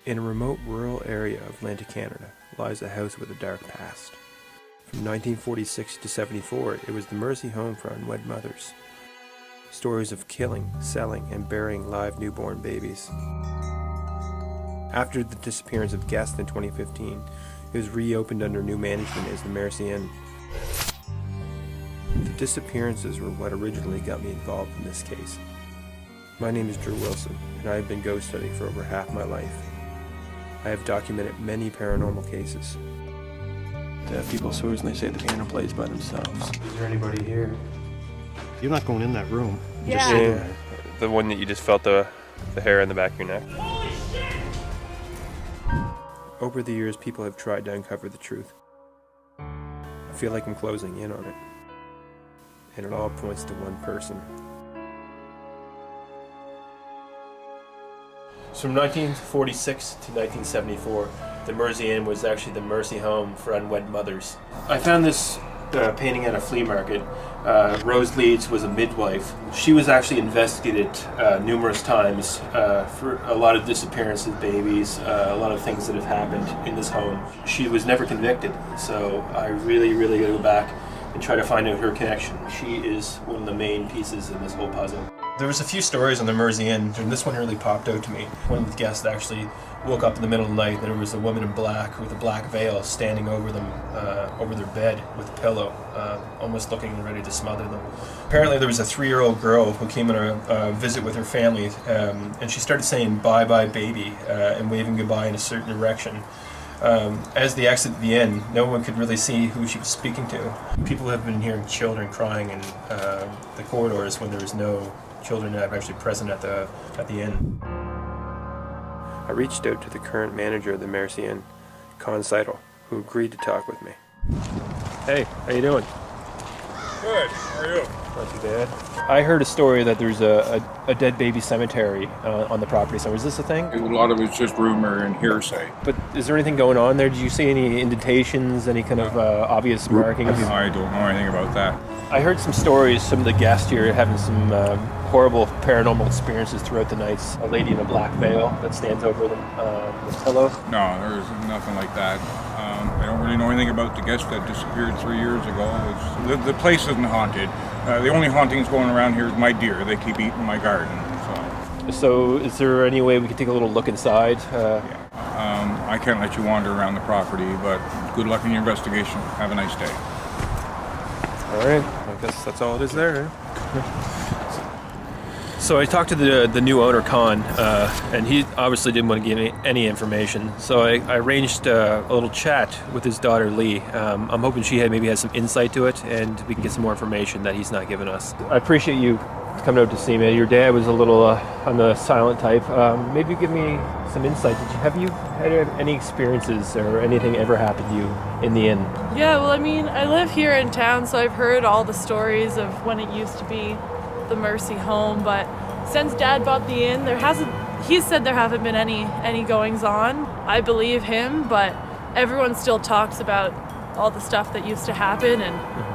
In a remote rural area of Atlantic Canada lies a house with a dark past. From 1946 to 74, it was the Mersey home for unwed mothers. Stories of killing, selling, and burying live newborn babies. After the disappearance of guests in 2015, it was reopened under new management as the Mersey Inn. The disappearances were what originally got me involved in this case. My name is Drew Wilson, and I have been ghost hunting for over half my life. I have documented many paranormal cases. People supposedly say the piano plays by themselves. Is there anybody here? You're not going in that room. Yeah. The one that you just felt the hair on the back of your neck. Holy shit! Over the years, people have tried to uncover the truth. I feel like I'm closing in on it. And it all points to one person. From 1946 to 1974, the Mersey Inn was actually the Mersey home for unwed mothers. I found this painting at a flea market. Rose Leeds was a midwife. She was actually investigated numerous times for a lot of disappearances of babies, a lot of things that have happened in this home. She was never convicted, so I really gotta go back and try to find out her connection. She is one of the main pieces in this whole puzzle. There was a few stories on the Mersey Inn, and this one really popped out to me. One of the guests actually woke up in the middle of the night, and there was a woman in black with a black veil standing over them, over their bed with a pillow, almost looking ready to smother them. Apparently there was a 3-year-old girl who came on a visit with her family, and she started saying bye-bye baby, and waving goodbye in a certain direction. As they exited the inn, no one could really see who she was speaking to. People have been hearing children crying in the corridors when there was no children actually present at the inn. I reached out to the current manager of the Mersey Inn, Con Seidel, who agreed to talk with me. Hey, how you doing? Good, how are you? Not too bad. I heard a story that there's a dead baby cemetery on the property. So is this a thing? A lot of it's just rumor and hearsay. But is there anything going on there? Did you see any indentations, any kind of obvious markings? I don't know anything about that. I heard some stories, some of the guests here having some horrible paranormal experiences throughout the nights. A lady in a black veil that stands over them with a pillow. No, there's nothing like that. I don't really know anything about the guest that disappeared 3 years ago. The place isn't haunted. The only hauntings going around here is my deer. They keep eating my garden. So is there any way we could take a little look inside? Yeah. I can't let you wander around the property, but good luck in your investigation. Have a nice day. All right, I guess that's all it is there. So I talked to the new owner, Con, and he obviously didn't want to give me any information. So I arranged a little chat with his daughter, Lee. I'm hoping she maybe has some insight to it, and we can get some more information that he's not given us. I appreciate you coming out to see me. Your dad was a little on the silent type. Maybe give me some insight. Have you had any experiences or anything ever happened to you in the inn? Yeah, well, I mean, I live here in town, so I've heard all the stories of when it used to be the Mersey home, but since Dad bought the inn, he said there haven't been any goings on. I believe him, but everyone still talks about all the stuff that used to happen, and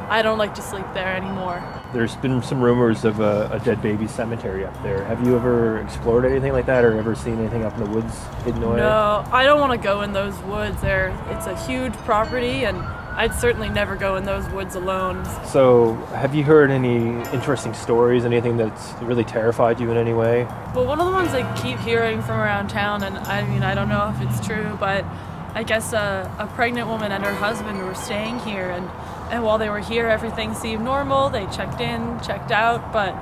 I don't like to sleep there anymore. There's been some rumors of a dead baby cemetery up there. Have you ever explored anything like that, or ever seen anything up in the woods hidden away? No, I don't want to go in those woods. It's a huge property, and I'd certainly never go in those woods alone. So, have you heard any interesting stories, anything that's really terrified you in any way? Well, one of the ones I keep hearing from around town, and I mean, I don't know if it's true, but I guess a pregnant woman and her husband were staying here, and while they were here, everything seemed normal. They checked in, checked out, but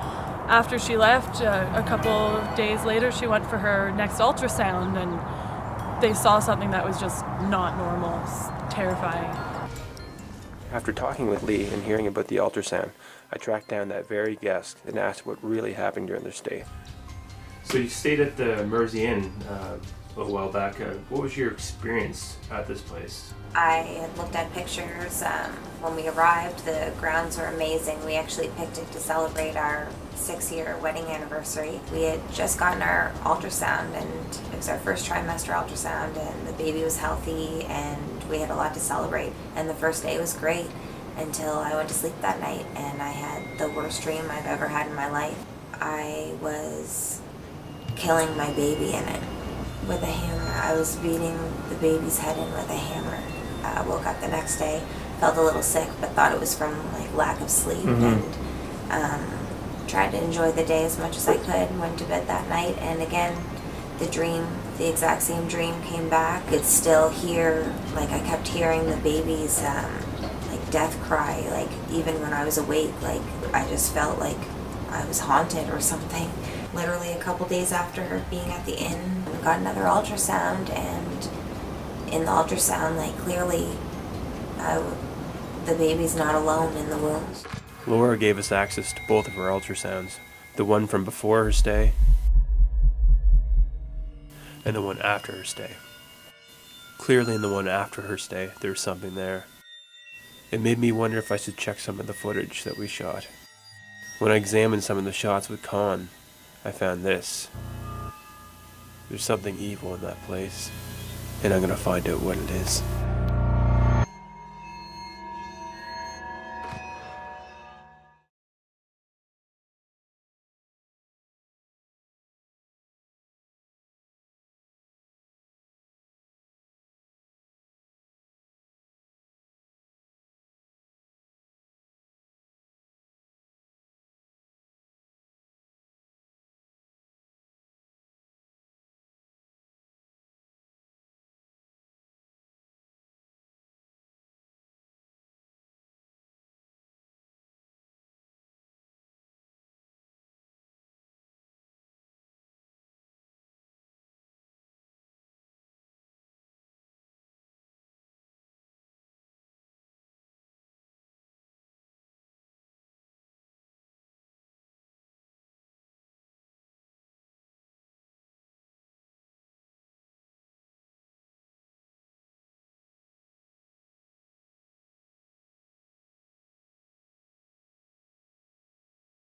after she left, a couple of days later, she went for her next ultrasound, and they saw something that was just not normal. It's terrifying. After talking with Lee and hearing about the ultrasound, I tracked down that very guest and asked what really happened during their stay. So you stayed at the Mersey Inn a little while back. What was your experience at this place? I had looked at pictures. When we arrived, the grounds were amazing. We actually picked it to celebrate our 6-year wedding anniversary. We had just gotten our ultrasound, and it was our first trimester ultrasound, and the baby was healthy, and we had a lot to celebrate. And the first day was great until I went to sleep that night, and I had the worst dream I've ever had in my life. I was killing my baby in it. with a hammer. I was beating the baby's head in with a hammer. I woke up the next day, felt a little sick, but thought it was from like lack of sleep, and tried to enjoy the day as much as I could. Went to bed that night, and again, the exact same dream came back. It's still here. Like I kept hearing the baby's like death cry. Like even when I was awake, like I just felt like I was haunted or something. Literally a couple days after being at the inn, we got another ultrasound, and in the ultrasound, like clearly, the baby's not alone in the womb. Laura gave us access to both of her ultrasounds, the one from before her stay and the one after her stay. Clearly in the one after her stay, there was something there. It made me wonder if I should check some of the footage that we shot. When I examined some of the shots with Con, I found this. There's something evil in that place, and I'm gonna find out what it is.